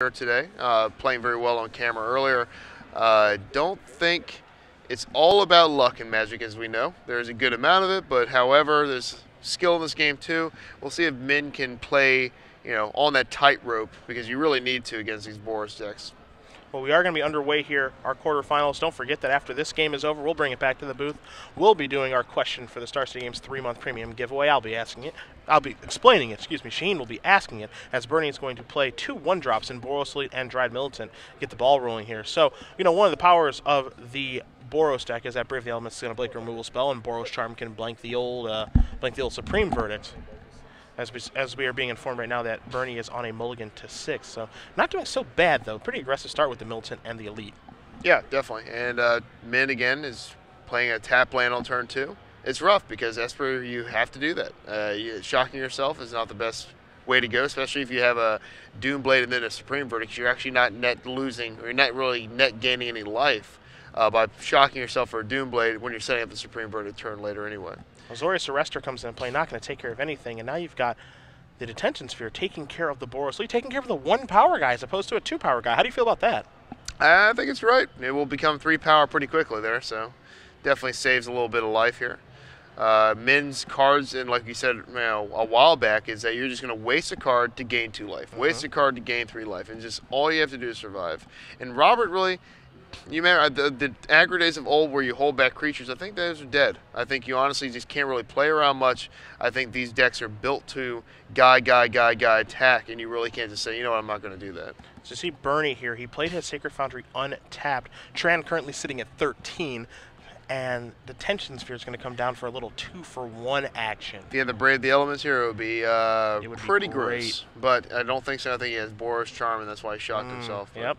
today, playing very well on camera earlier. Don't think it's all about luck in Magic, as we know. There's a good amount of it, but however, there's skill in this game too. We'll see if Minh can play, on that tightrope, because you really need to against these Boros decks. Well, we are going to be underway here, our quarterfinals. Don't forget that after this game is over, we'll bring it back to the booth. We'll be doing our question for the Star City Games 3-month premium giveaway. I'll be explaining it, Shaheen will be asking it, as Berni is going to play 2 1-drops in Boros Elite and Dried Militant, get the ball rolling here. So, one of the powers of the Boros deck is that Brave the Elements is going to blank a removal spell, and Boros Charm can blank the old Supreme Verdict. As we are being informed right now that Berni is on a mulligan to 6. So not doing so bad, though. Pretty aggressive start with the Militant and the Elite. Yeah, definitely. And Minh, again, is playing a tap land on turn 2. It's rough because Esper, you have to do that. Shocking yourself is not the best way to go, especially if you have a Doomblade and then a Supreme Verdict. You're actually not net losing, or you're not really net gaining any life by shocking yourself for a Doomblade when you're setting up the Supreme Verdict turn later anyway. Azorius Arrestor comes in play, not going to take care of anything, and now you've got the Detention Sphere taking care of the Boros Elite, taking care of the 1-power guy as opposed to a 2-power guy. How do you feel about that? I think it's right. It will become 3-power pretty quickly there, so definitely saves a little bit of life here. Minh's cards, and like you said a while back, is that you're just going to waste a card to gain 2 life, waste a card to gain 3 life, and just all you have to do is survive. And Robert really... You remember the aggro days of old where you hold back creatures, I think those are dead. I think you honestly just can't really play around much. I think these decks are built to guy attack, and you really can't just say, you know what, I'm not going to do that. So see Berni here, he played his Sacred Foundry untapped. Tran currently sitting at 13, and the Detention Sphere is going to come down for a little 2-for-1 action. If he had the Brave the Elements here, it would be pretty gross. But I don't think so. I think he has Boros Charm, and that's why he shocked himself. Yep.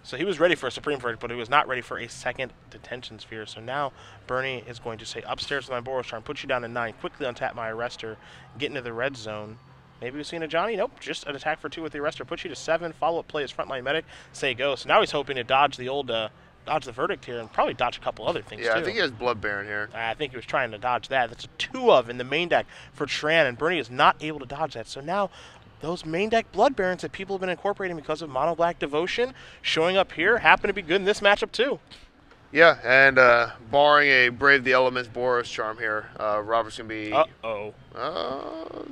So he was ready for a Supreme Verdict, but he was not ready for a second Detention Sphere. So now Berni is going to say, upstairs with my Boros Charm, put you down to 9, quickly untap my Arrestor, get into the red zone. Maybe we've seen a Johnny. Nope, just an attack for 2 with the Arrestor. Put you to 7, follow-up play his frontline medic, say go. So now he's hoping to dodge the old, dodge the Verdict here and probably dodge a couple other things, Yeah, too. I think he has Blood Baron here. I think he was trying to dodge that. That's a 2 of in the main deck for Tran, and Berni is not able to dodge that. So now... those main deck Blood Barons that people have been incorporating because of Mono Black Devotion showing up here happen to be good in this matchup too. Yeah, and barring a Brave the Elements Boros Charm here, Robert's going to be...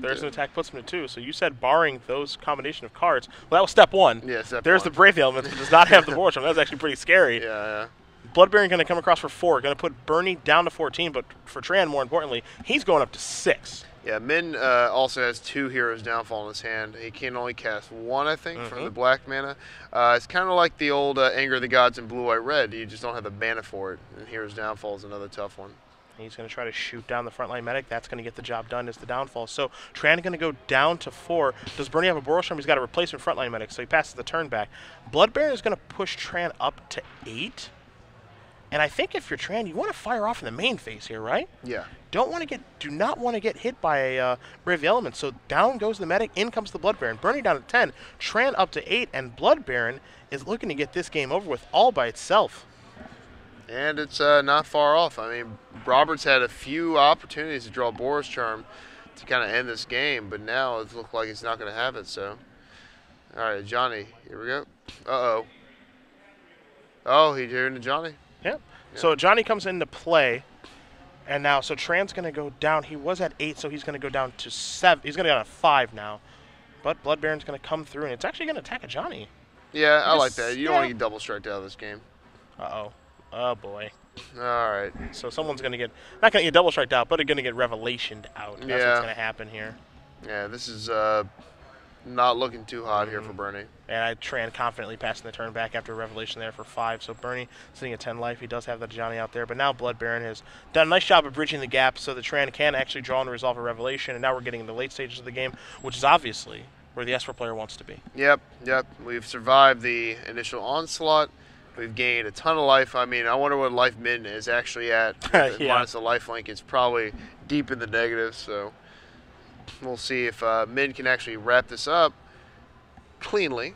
There's an attack puts him to 2. So you said barring those combination of cards. Well, that was step 1. Yeah, step There's 1. the Brave the Elements, but does not have the Boros Charm. That was actually pretty scary. Yeah. Blood Baron going to come across for 4. Going to put Berni down to 14, but for Tran, more importantly, he's going up to 6. Yeah, Minh also has 2 Heroes Downfall in his hand. He can only cast 1, I think, from the black mana. It's kind of like the old Anger of the Gods in Blue, White, Red. You just don't have the mana for it, and Heroes Downfall is another tough one. He's going to try to shoot down the frontline medic. That's going to get the job done as the downfall. So Tran going to go down to 4. Does Berni have a Boros Charm? He's got a replacement frontline medic, so he passes the turn back. Blood Baron is going to push Tran up to 8. And I think if you're Tran, you want to fire off in the main phase here, right? Yeah. Do not want to get hit by a Brave the Elements. So down goes the medic, in comes the Blood Baron. Berni down to 10, Tran up to 8, and Blood Baron is looking to get this game over with all by itself. And it's not far off. I mean, Roberts had a few opportunities to draw Boros Charm to kind of end this game, but now it looks like he's not going to have it. So, all right, Johnny, here we go. Uh-oh. Oh, he drew into Johnny. Yep. So Johnny comes into play, and now, so Tran's going to go down. He was at 8, so he's going to go down to 7. He's going to go down to 5 now. But Blood Baron's going to come through, and it's actually going to attack a Johnny. Yeah, I like that. You don't want to get double striked out of this game. Uh-oh. Oh, boy. All right. So someone's going to get, not going to get double striked out, but they're going to get Revelationed out. That's what's going to happen here. Yeah, this is not looking too hot here for Berni. And Tran confidently passing the turn back after a Revelation there for 5. So Berni sitting at 10 life. He does have the Johnny out there. But now Blood Baron has done a nice job of bridging the gap so that Tran can actually draw and resolve a Revelation. And now we're getting in the late stages of the game, which is obviously where the Esper player wants to be. Yep. We've survived the initial onslaught. We've gained a ton of life. I mean, I wonder what life Minh is actually at. Minus the life link. It's probably deep in the negatives. So we'll see if Minh can actually wrap this up cleanly.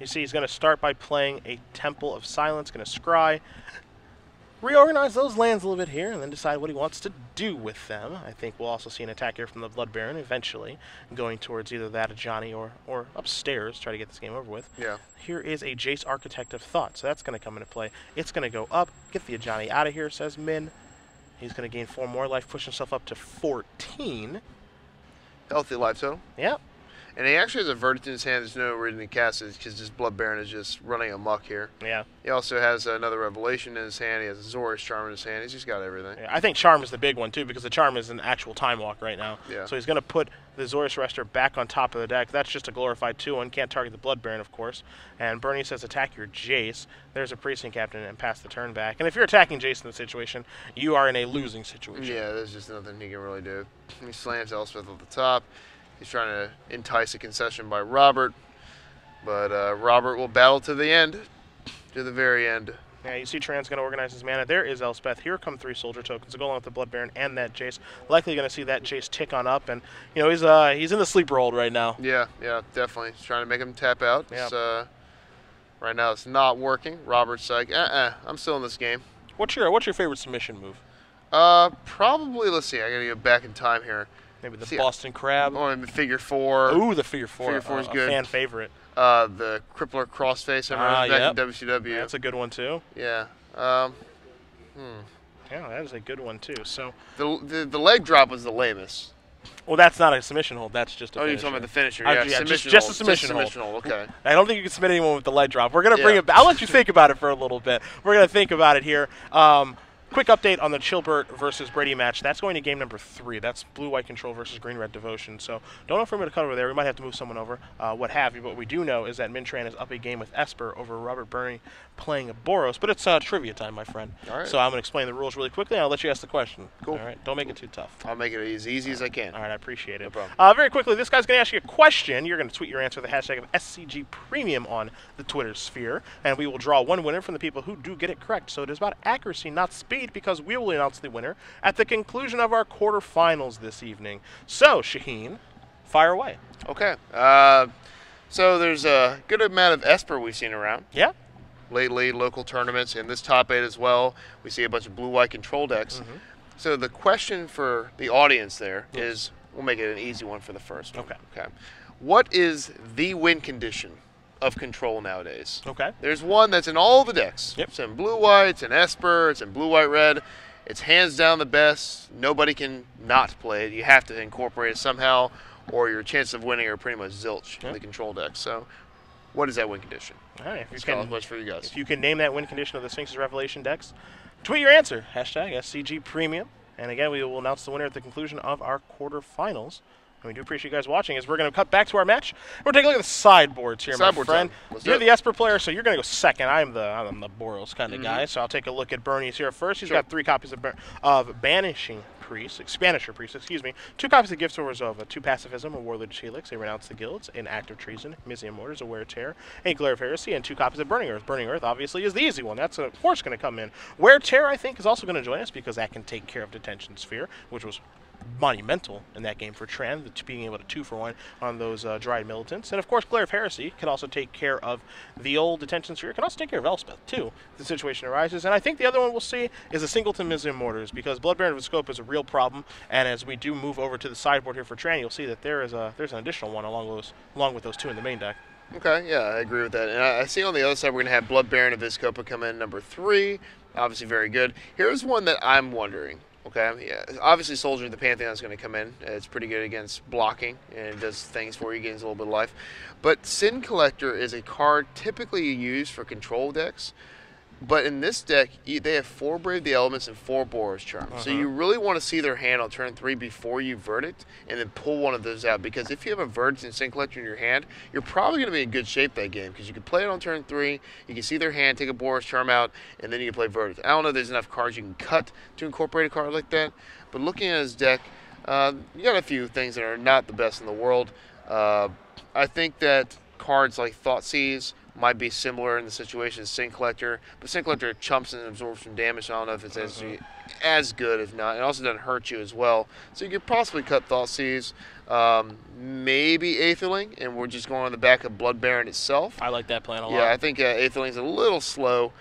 You see, he's going to start by playing a Temple of Silence, going to scry. reorganize those lands a little bit here and then decide what he wants to do with them. I think we'll also see an attack here from the Blood Baron eventually going towards either that Ajani or upstairs, try to get this game over with. Yeah. Here is a Jace Architect of Thought, so that's going to come into play. It's going to go up, get the Ajani out of here, says Min. He's going to gain 4 more life, push himself up to 14. Healthy life total. Yep. And he actually has a verdict in his hand. There's no reason to cast it because this Blood Baron is just running amok here. Yeah. He also has another Revelation in his hand. He has a Zorius Charm in his hand. He's just got everything. Yeah, I think Charm is the big one, too, because the Charm is an actual Time Walk right now. Yeah. So he's going to put the Zorius Arrester back on top of the deck. That's just a glorified 2-1. Can't target the Blood Baron, of course. And Bernie says attack your Jace. There's a Precinct Captain and pass the turn back. And if you're attacking Jace in the situation, you are in a losing situation. Yeah, there's just nothing he can really do. He slams Elspeth at the top. He's trying to entice a concession by Robert, but Robert will battle to the end, to the very end. Yeah, you see Tran's going to organize his mana. There is Elspeth. Here come 3 soldier tokens to go along with the Blood Baron and that Jace. Likely going to see that Jace tick on up, and you know he's in the sleeper hold right now. Yeah, definitely. He's trying to make him tap out. Yep. Right now it's not working. Robert's like, I'm still in this game. What's your favorite submission move? Probably. Let's see. I gotta go back in time here. Maybe the Boston Crab. Or maybe Figure 4. Ooh, the Figure 4. Figure 4 is good. Fan favorite. The Crippler Crossface. I remember back in WCW. Yeah, that's a good one too. Yeah. Yeah, that is a good one too. So the leg drop was the lamest. Well, that's not a submission hold. That's just a finisher. You're talking about the finisher. Yeah, just a submission hold. Okay. I don't think you can submit anyone with the leg drop. We're going to bring it back. I'll let you think about it for a little bit. We're going to think about it here. Quick update on the Chilbert versus Brady match. That's going to game number 3. That's Blue-White Control versus Green-Red Devotion. So don't know if we're going to cut over there. We might have to move someone over, what have you. But what we do know is that Minh Tran is up a game with Esper over Robert Berni playing a Boros. But it's trivia time, my friend. All right. So I'm going to explain the rules really quickly, and I'll let you ask the question. Cool. All right. Don't make it too tough. I'll make it as easy as I can. All right. I appreciate it. No problem. Very quickly, this guy's going to ask you a question. You're going to tweet your answer with the hashtag of SCG Premium on the Twitter sphere, and we will draw one winner from the people who do get it correct. So it is about accuracy, not speed, because we will announce the winner at the conclusion of our quarterfinals this evening. So, Shaheen, fire away. Okay. So there's a good amount of Esper we've seen around. Yeah. Lately, local tournaments, in this top 8 as well. We see a bunch of blue-white control decks. So the question for the audience there is, we'll make it an easy one for the first one. Okay. What is the win condition of control nowadays? Okay. There's one that's in all the decks. Yep. It's in blue-white, it's in Esper, it's in blue-white-red. It's hands down the best. Nobody can not play it. You have to incorporate it somehow, or your chances of winning are pretty much zilch in the control deck. So, what is that win condition? All right. It's got a bunch for you guys. If you can name that win condition of the Sphinx's Revelation decks, tweet your answer. Hashtag SCG Premium. And again, we will announce the winner at the conclusion of our quarterfinals. And we do appreciate you guys watching as we're going to cut back to our match. We're taking a look at the sideboards here, my friend. You're the Esper player, so you're going to go second. I'm the Boros kind of guy, so I'll take a look at Bernie's here first. He's got 3 copies of Banishing Priest, Expanisher Priest, 2 copies of Gift of Resolva, 2 Pacifism, a Warlord's Helix, a Renounce the Guilds, an Act of Treason, Museum Orders, a Wear Tear, a Glare of Heresy, and 2 copies of Burning Earth. Burning Earth, obviously, is the easy one. That's, of course, going to come in. Wear Tear, I think, is also going to join us because that can take care of Detention Sphere, which was monumental in that game for Tran, being able to 2-for-1 on those Dryad Militants. And of course, Glare of Heresy can also take care of the old Detention Sphere. It can also take care of Elspeth, too, if the situation arises. And I think the other one we'll see is a Singleton Museum Orders, because Blood Baron of the Scope is a real problem. And as we do move over to the sideboard here for Tran, you'll see that there's an additional one along with those 2 in the main deck. Okay, yeah, I agree with that. And I see on the other side we're going to have Blood Baron of Vizcopa come in number 3. Obviously very good. Here's one that I'm wondering. Okay, yeah. Obviously Soldier of the Pantheon is going to come in. It's pretty good against blocking, and it does things for you, gains a little bit of life. But Sin Collector is a card typically used for control decks. But in this deck, they have 4 Brave the Elements and 4 Boros Charms. So you really want to see their hand on turn 3 before you Verdict, and then pull one of those out. Because if you have a Verdict and Sin Collector in your hand, you're probably going to be in good shape that game. Because you can play it on turn 3, you can see their hand, take a Boros Charm out, and then you can play Verdict. I don't know if there's enough cards you can cut to incorporate a card like that. But looking at his deck, you got a few things that are not the best in the world. I think that cards like Thoughtseize might be similar in the situation as Sin Collector, but Sin Collector chumps and absorbs some damage. I don't know if it's as good, if not. It also doesn't hurt you as well. So you could possibly cut Thoughtseize, maybe Aetherling, and we're just going on the back of Blood Baron itself. I like that plan a lot. Yeah, I think Aetherling's a little slow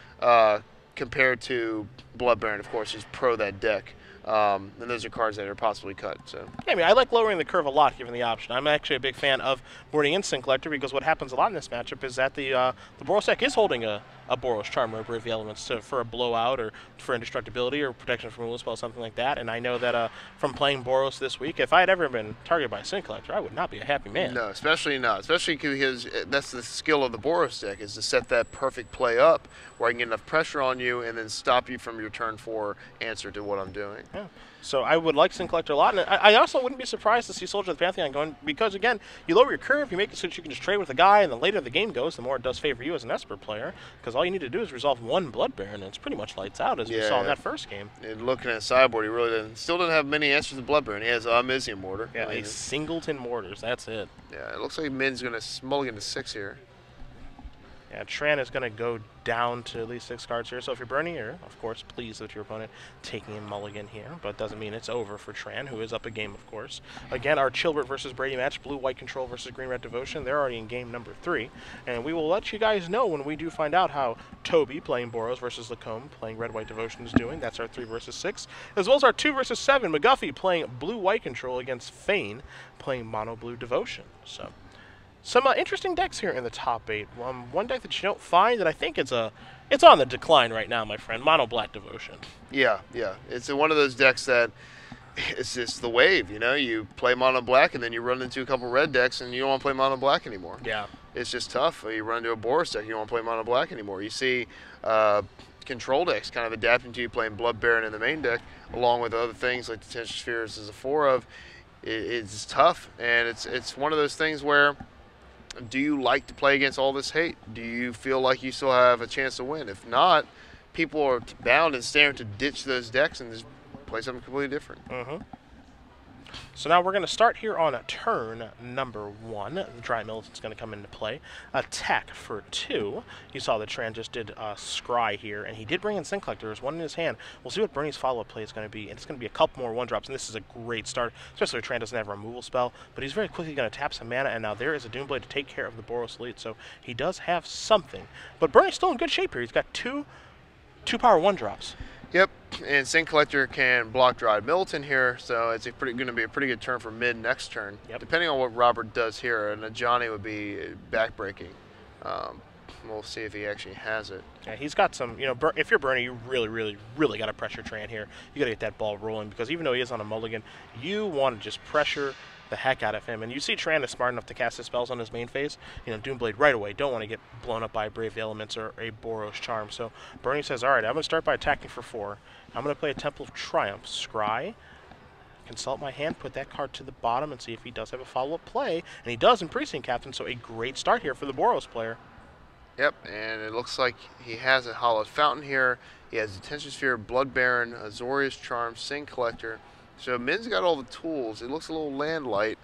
compared to Blood Baron, of course, who's pro that deck. And those are cards that are possibly cut. So yeah, I mean, I like lowering the curve a lot, given the option. I'm actually a big fan of boarding Instant Collector because what happens a lot in this matchup is that the Boros deck is holding a Boros Charm or a Brave the Elements for a blowout or for indestructibility or protection from removal spell, something like that. And I know that from playing Boros this week, if I had ever been targeted by a Instant Collector, I would not be a happy man. no, especially not. Especially because that's the skill of the Boros deck, is to set that perfect play up where I can get enough pressure on you and then stop you from your turn 4 answer to what I'm doing. Yeah. So I would like Instant Collector a lot, and I also wouldn't be surprised to see Soldier of the Pantheon going, because again, you lower your curve, you make it so that you can just trade with a guy, and the later the game goes, the more it does favor you as an Esper player, because all you need to do is resolve one Blood Baron, and it's pretty much lights out, as we saw in that first game. And looking at sideboard, he really still doesn't have many answers to Blood Baron. He has Omnissian Mortar. Yeah, a singleton Mortars, that's it. Yeah, it looks like Min's going to mulligan to 6 here. Yeah, Tran is going to go down to at least 6 cards here. So if you're Berni, you're, of course, pleased with your opponent taking a mulligan here. But it doesn't mean it's over for Tran, who is up a game, of course. Again, our Chilbert versus Brady match, Blue-White Control versus Green-Red Devotion. They're already in game number 3. And we will let you guys know when we do find out how Toby, playing Boros, versus Lacombe, playing Red-White Devotion, is doing. That's our 3 versus 6. As well as our 2 versus 7, McGuffey playing Blue-White Control against Fane, playing Mono-Blue Devotion. So some interesting decks here in the top 8. One deck that you don't find, and I think it's on the decline right now, my friend, Mono Black Devotion. Yeah. It's one of those decks that it's just the wave, you know? You play Mono Black, and then you run into a couple red decks, and you don't want to play Mono Black anymore. Yeah. It's just tough. You run into a Boros deck, you don't want to play Mono Black anymore. You see control decks kind of adapting to you playing Blood Baron in the main deck, along with other things like the Tension Spheres as a 4 of. It's tough, and it's one of those things where, do you like to play against all this hate? Do you feel like you still have a chance to win? If not, people are bound and staring to ditch those decks and just play something completely different. So now we're going to start here on turn number 1. The Dry Militant's going to come into play. Attack for 2. You saw that Tran just did Scry here, and he did bring in Sin Collector. There's one in his hand. We'll see what Bernie's follow-up play is going to be, and it's going to be a couple more 1-drops, and this is a great start, especially if Tran doesn't have a removal spell, but he's very quickly going to tap some mana, and now there is a Doomblade to take care of the Boros lead, so he does have something. But Bernie's still in good shape here. He's got two power 1-drops. Yep, and Sin Collector can block Dried Militant here, so it's going to be a pretty good turn for mid next turn. Yep. Depending on what Robert does here, and a Johnny would be backbreaking. We'll see if he actually has it. Yeah, he's got some, you know, if you're Bernie, you really got to pressure Tran here. You got to get that ball rolling, because even though he is on a mulligan, you want to just pressure the heck out of him. And you see Tran is smart enough to cast his spells on his main phase. You know, Doomblade right away. Don't want to get blown up by Brave the Elements or a Boros Charm. So Bernie says, all right, I'm going to start by attacking for 4. I'm going to play a Temple of Triumph. Scry. Consult my hand, put that card to the bottom, and see if he does have a follow-up play. And he does in Precinct Captain, so a great start here for the Boros player. Yep, and it looks like he has a Hallowed Fountain here. He has Detention Sphere, Blood Baron, Azorius Charm, Sin Collector. So Min's got all the tools. It looks a little land light.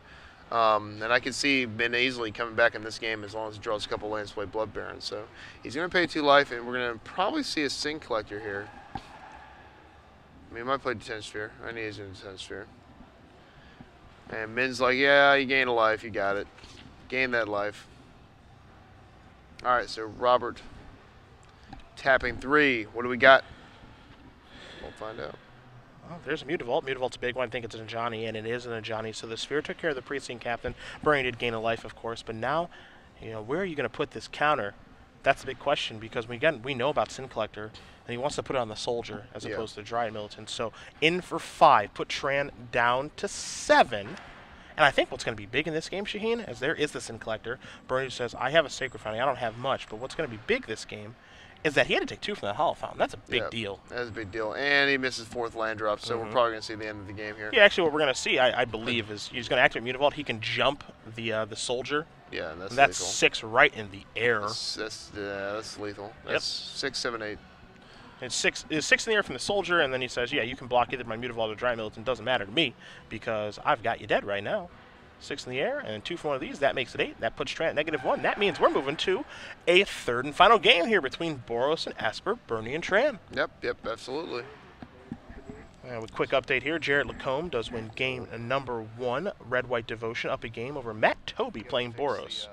And I can see Min easily coming back in this game as long as he draws a couple lands to play Blood Baron. So he's going to pay 2 life, and we're going to probably see a Sin Collector here. I mean, he might play Detention Sphere. I need his Detention Sphere. And Min's like, yeah, you gain a life. You got it. Gain that life. All right, so Robert tapping 3. What do we got? We'll find out. Oh, there's a Mutavault. Mutavault's a big one. I think it's an Ajani, and it is an Ajani. So the Sphere took care of the Precinct Captain. Bernie did gain a life, of course, but now, you know, where are you going to put this counter? That's the big question, because we know about Sin Collector, and he wants to put it on the Soldier as opposed to Dry Militant. So in for 5, put Tran down to 7. And I think what's going to be big in this game, Shaheen, as there is the Sin Collector. Bernie says, I have a Sacred Fountain. I don't have much, but what's going to be big this game is that he had to take 2 from that Hollow Fountain. That's a big deal. That's a big deal. And he misses 4th land drop, so we're probably going to see the end of the game here. Yeah, actually what we're going to see, I believe, is he's going to activate Mutavault. He can jump the Soldier. Yeah, and that's lethal. 6 right in the air. That's lethal. That's 6, 7, 8. It's 6 in the air from the Soldier, and then he says, yeah, you can block either my Mutavault or Dry Militant. Doesn't matter to me, because I've got you dead right now. 6 in the air, and 2 for one of these. That makes it 8. That puts Tran at -1. That means we're moving to a 3rd and final game here between Boros and Esper, Bernie and Tran. Yep, absolutely. With a quick update here, Jarrett Lacombe does win game number 1, Red-White Devotion, up a game over Matt Toby playing Boros.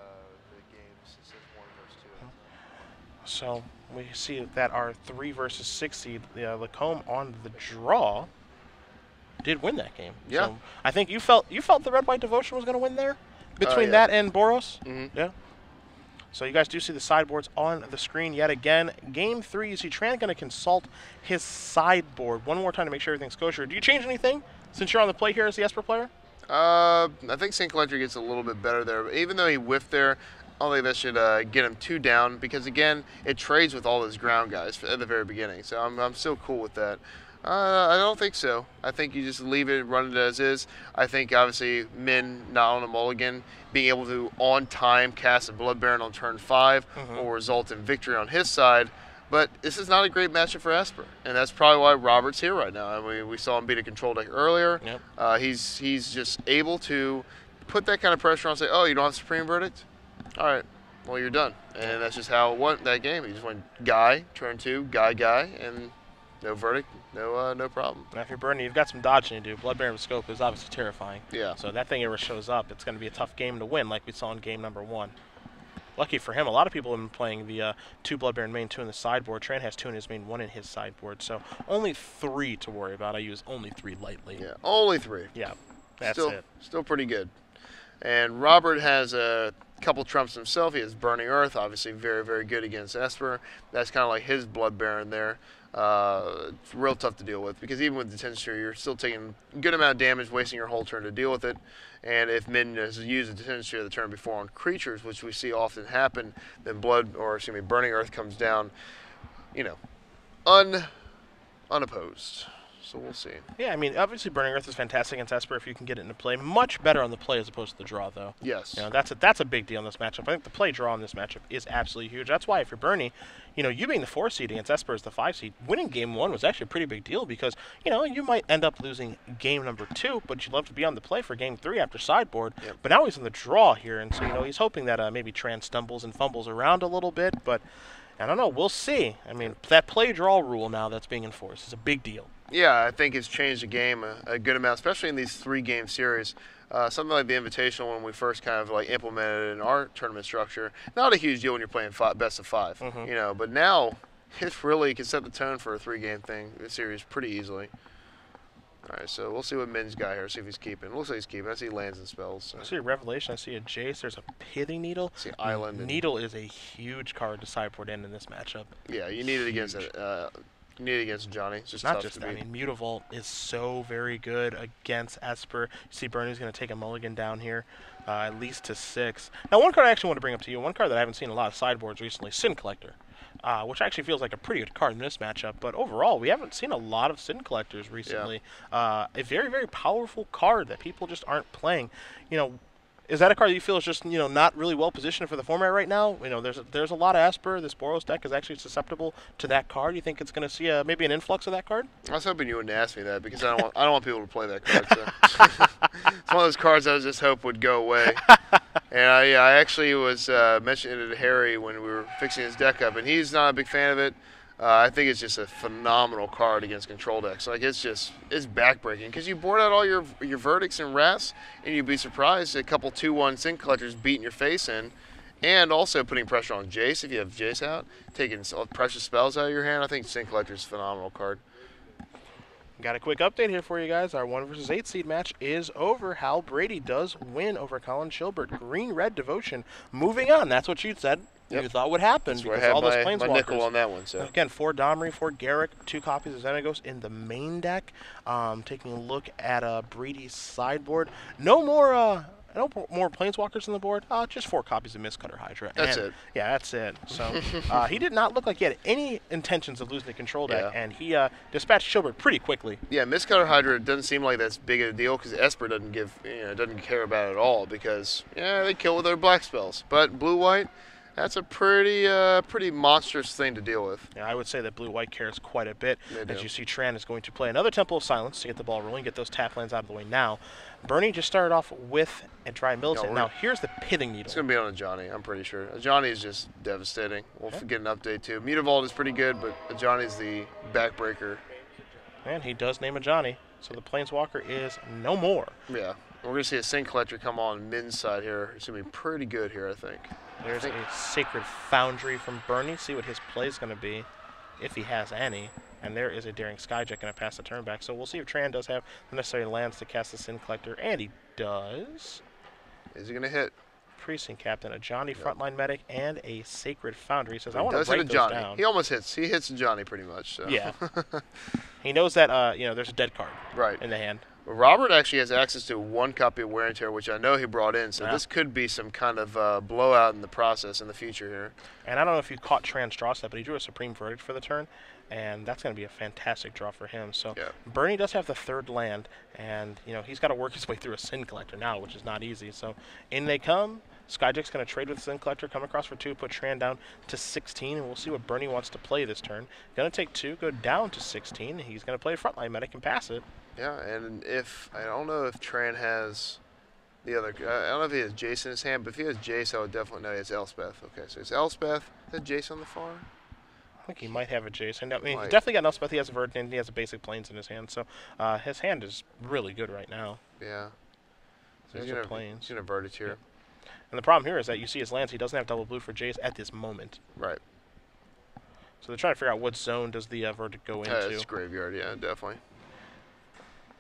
So we see that our 3 versus 6 seed, Lacombe on the draw, did win that game. Yeah. So I think you felt the Red-White Devotion was going to win there between Yeah. that and Boros. Mm-hmm. Yeah. So you guys do see the sideboards on the screen yet again. Game 3, you see Tran going to consult his sideboard one more time to make sure everything's kosher. Do you change anything since you're on the play here as the Esper player? I think St. Collector gets a little bit better there. But even though he whiffed there, I don't think that should get him too down because, again, it trades with all those ground guys at the very beginning. So I'm still cool with that. I don't think so. I think you just leave it, run it as is. I think, obviously, Minh not on a mulligan, being able to, on time, cast a Blood Baron on turn 5 will result in victory on his side. But this is not a great matchup for Esper, and that's probably why Robert's here right now. I mean, we saw him beat a control deck earlier. Yep. He's just able to put that kind of pressure on and say, oh, you don't have Supreme Verdict? All right, well, you're done. And that's just how it went that game. He just went guy, turn 2, guy, and no verdict, no problem. Now, if you're Berni, you've got some dodging to do. Blood Baron with Scope is obviously terrifying. Yeah. So if that thing ever shows up, it's going to be a tough game to win, like we saw in game number 1. Lucky for him, a lot of people have been playing the 2 Blood Baron main, 2 in the sideboard. Tran has 2 in his main, 1 in his sideboard. So only 3 to worry about. I use only 3 lightly. Yeah, only 3. Yeah, that's still, it. Still pretty good. And Robert has a couple trumps himself. He has Burning Earth, obviously very, very good against Esper. That's kind of like his Blood Baron there. It's real tough to deal with because even with the Detention, you're still taking a good amount of damage, wasting your whole turn to deal with it. And if Minh has used the Detention the turn before on creatures, which we see often happen, then Burning Earth comes down, unopposed. So we'll see. Yeah, I mean, obviously Burning Earth is fantastic against Esper if you can get it into play. Much better on the play as opposed to the draw, though. Yes. That's a big deal in this matchup. I think the play draw in this matchup is absolutely huge. That's why if you're Berni, you being the 4 seed against Esper as the 5 seed, winning game 1 was actually a pretty big deal because, you might end up losing game number 2, but you'd love to be on the play for game 3 after sideboard. Yep. But now he's in the draw here, and so, he's hoping that maybe Tran stumbles and fumbles around a little bit, but I don't know. We'll see. I mean, that play draw rule now that's being enforced is a big deal. Yeah, I think it's changed the game a good amount, especially in these 3-game series. Something like the Invitational when we first kind of implemented it in our tournament structure. Not a huge deal when you're playing best of 5, but now it really can set the tone for a 3-game series pretty easily. All right, so we'll see what Minh's got here. See if he's keeping. Looks like he's keeping. I see lands and spells. So. I see a Revelation. I see a Jace. There's a Pithing Needle. I see Island. Needle is a huge card to sideboard in this matchup. Yeah, you need it against it. You need it against Johnny. It's just not tough just to that. I beat. mean, Mutavault is so very good against Esper. You see Bernie's going to take a mulligan down here, at least to 6. Now, one card I actually want to bring up to you, one card that I haven't seen a lot of sideboards recently, Sin Collector. Which actually feels like a pretty good card in this matchup. But overall, we haven't seen a lot of Sin Collectors recently. Yeah. A very, very powerful card that people just aren't playing. Is that a card that you feel is just, not really well positioned for the format right now? There's a lot of Esper. This Boros deck is actually susceptible to that card. You think it's going to see maybe an influx of that card? I was hoping you wouldn't ask me that because I don't want people to play that card. So. It's one of those cards I just hope would go away. And I actually was mentioning it to Harry when we were fixing his deck up, and he's not a big fan of it. I think it's just a phenomenal card against control decks. It's backbreaking because you board out all your verdicts and wraths, and you'd be surprised a couple 2/1 Sin Collectors beating your face in, and also putting pressure on Jace if you have Jace out, taking precious spells out of your hand. I think Sin Collector's a phenomenal card. Got a quick update here for you guys. Our 1 versus 8 seed match is over. Hal Brady does win over Colin Chilbert. Green-red Devotion. Moving on. That's what you said. Yep. You thought would happen because all those Planeswalkers. My nickel on that one. So again, 4 Domri, 4 Garrick, 2 copies of Xenagos in the main deck. Taking a look at Brady's sideboard. No more Planeswalkers on the board. Just 4 copies of Mistcutter Hydra. That's it. Yeah, that's it. So he did not look like he had any intentions of losing the control deck, and he dispatched Chilbert pretty quickly. Yeah, Mistcutter Hydra doesn't seem like that's big of a deal because Esper doesn't care about it at all because they kill with their black spells. But blue-white. That's a pretty monstrous thing to deal with. Yeah, I would say that blue-white cares quite a bit. As you see, Tran is going to play another Temple of Silence to get the ball rolling, get those tap lands out of the way now. Bernie just started off with a Dry Militant. Now, here's the Pithing Needle. It's going to be on a Johnny, I'm pretty sure. A Johnny is just devastating. We'll get an update, too. Mutavault is pretty good, but a Johnny's the backbreaker. And he does name a Johnny, so the Planeswalker is no more. Yeah. We're going to see a Sin Collector come on Min's side here. It's going to be pretty good here, I think. There's a Sacred Foundry from Berni. See what his play is going to be, if he has any. And there is a Daring Skyjack going to pass the turn back. So we'll see if Tran does have the necessary lands to cast the Sin Collector. And he does. Is he going to hit? Precinct Captain, a Johnny Frontline Medic, and a Sacred Foundry. He says, He I want to break those Johnny. down. He almost hits. He hits a Johnny pretty much. So. Yeah. He knows that, you know, there's a dead card in the hand. Well, Robert actually has access to 1 copy of Wear and Tear, which I know he brought in. So this could be some kind of blowout in the process in the future here. And I don't know if you caught Tran's draw step, but he drew a Supreme Verdict for the turn. And that's going to be a fantastic draw for him. So Berni does have the 3rd land, and you know he's got to work his way through a Sin Collector now, which is not easy. So in they come. Skyjack's going to trade with Sin Collector, come across for 2, put Tran down to 16, and we'll see what Berni wants to play this turn. Going to take 2, go down to 16. He's going to play Frontline Medic and pass it. Yeah, and if I don't know if Tran has the other. I don't know if he has Jace in his hand, but if he has Jace, I would definitely know he has Elspeth. Okay, so it's Elspeth. Is that Jace on the far? I think he might have a Jace. I mean, he's definitely got an Elspeth. He has a Verdant, and he has a basic Plains in his hand. So his hand is really good right now. Yeah. So he's going to Verdict here. Yeah. And the problem here is that you see his lands. He doesn't have double blue for Jace at this moment. Right. So they're trying to figure out what zone does the Verdict go into. It's graveyard, yeah, definitely.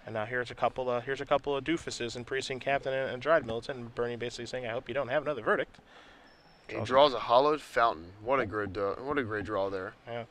And now here's a couple of doofuses in Precinct Captain and Dried Militant, and Berni basically saying, "I hope you don't have another Verdict." He draws a Hollowed Fountain. What a great draw there. Yeah.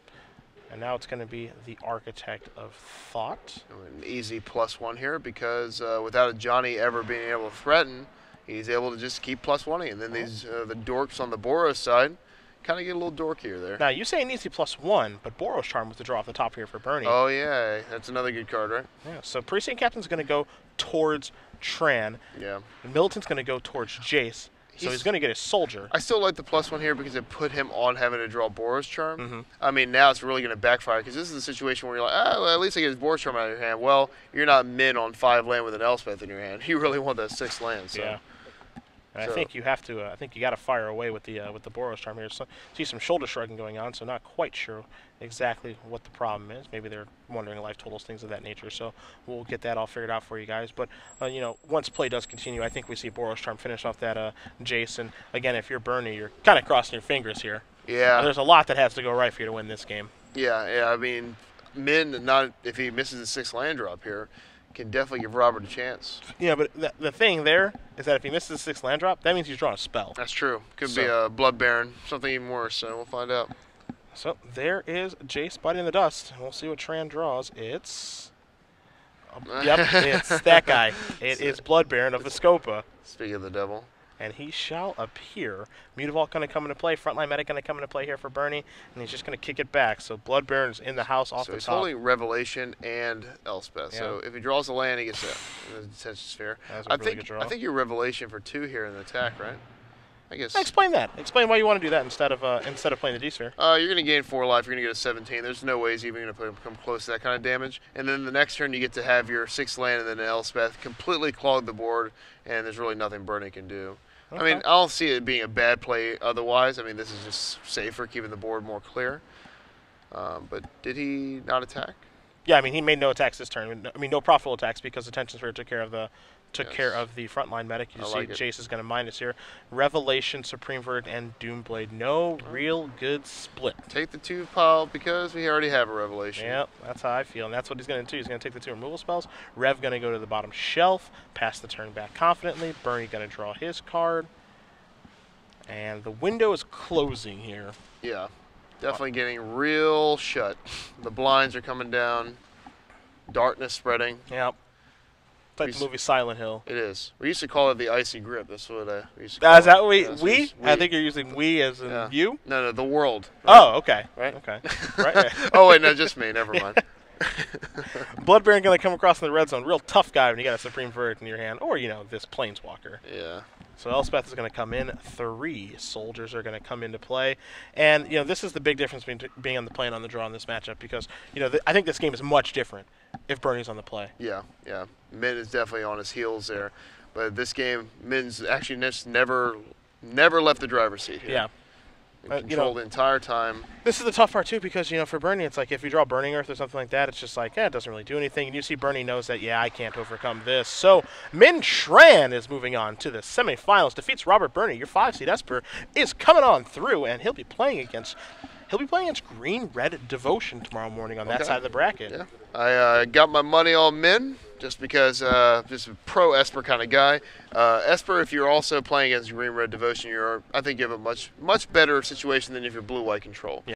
And now it's going to be the Architect of Thought. An easy +1 here because without a Johnny ever being able to threaten, he's able to just keep +1ing. And then these the dorks on the Boros side kind of get a little dorkier there. Now, you say an easy +1, but Boros Charm was the draw off the top here for Berni. Oh, yeah. That's another good card, right? Yeah, so Precinct Captain's going to go towards Tran. Yeah. And Militant's going to go towards Jace. So he's going to get his Soldier. I still like the +1 here because it put him on having to draw Boros Charm. I mean, now it's really going to backfire because this is a situation where you're like, well, at least I get his Boros Charm out of your hand. Well, you're not Min on 5 land with an Elspeth in your hand. You really want that 6 land. So. Yeah. And I think you have to. I think you got to fire away with the Boros Charm here. So see some shoulder shrugging going on. So not quite sure exactly what the problem is. Maybe they're wondering life totals, things of that nature. So we'll get that all figured out for you guys. But you know, once play does continue, I think we see Boros Charm finish off that Jason. Again, if you're Berni, you're kind of crossing your fingers here. Yeah. There's a lot that has to go right for you to win this game. Yeah. I mean, Min, not if he misses the 6 land drop here, can definitely give Robert a chance. Yeah, but the thing there is that if he misses the 6 land drop, that means he's drawing a spell. That's true. Could be a Blood Baron, something even worse, so we'll find out. So there is Jace biting the dust. We'll see what Tran draws. It's... yep, it's that guy. It is Blood Baron of Viscopa. Speaking of the devil. And he shall appear. Mutavault going to come into play. Frontline Medic going to come into play here for Berni. And he's just going to kick it back. So Blood Baron's in the house off the top. So he's holding Revelation and Elspeth. Yeah. So if he draws a land, he gets a Detention Sphere. That's a really good draw. I think you're Revelation for 2 here in the attack, right? I guess. Explain that. Explain why you want to do that instead of playing the D-Sphere. You're going to gain 4 life. You're going to get a 17. There's no way he's even going to come close to that kind of damage. And then the next turn, you get to have your 6 land and then an Elspeth completely clog the board, and there's really nothing Berni can do. Okay. I mean, I don't see it being a bad play otherwise. I mean, this is just safer, keeping the board more clear. But did he not attack? Yeah, I mean, he made no attacks this turn. I mean, no profitable attacks because Attention Sphere took care of the frontline medic. You see Jace is going to minus here. Revelation, Supreme Verdict, and Doomblade. No real good split. Take the 2 pile because we already have a Revelation. Yep, that's how I feel. And that's what he's going to do. He's going to take the 2 removal spells. Rev going to go to the bottom shelf, pass the turn back confidently. Berni going to draw his card. And the window is closing here. Yeah, definitely getting real shut. The blinds are coming down. Darkness spreading. Yep. It's like the movie Silent Hill. It is. We used to call it the icy grip. That's what we used to call it. Is that what we? I think you're using we as in you? No, the world. Right? Oh, okay. Right? Okay. Right. Oh, wait, no, just me. Never mind. Blood Baron going to come across in the red zone. Real tough guy when you got a Supreme Verdict in your hand. Or, you know, this Planeswalker. Yeah. So Elspeth is going to come in. 3 soldiers are going to come into play. And, you know, this is the big difference between being on the play and on the draw in this matchup because, you know, I think this game is much different if Berni's on the play. Yeah. Min is definitely on his heels there. But this game, Min's actually just never left the driver's seat here. Yeah. and control the entire time. This is the tough part too, because for Berni, it's like if you draw Burning Earth or something like that, it's just like it doesn't really do anything. And you see Berni knows that I can't overcome this. So Minh Tran is moving on to the semifinals, defeats Robert Berni. Your 5-seed Esper is coming on through, and he'll be playing against Green Red Devotion tomorrow morning on that side of the bracket. Yeah, I got my money on Minh just because just a pro Esper kind of guy. Esper, if you're also playing against Green Red Devotion, I think you have a much better situation than if you're blue white control. Yeah.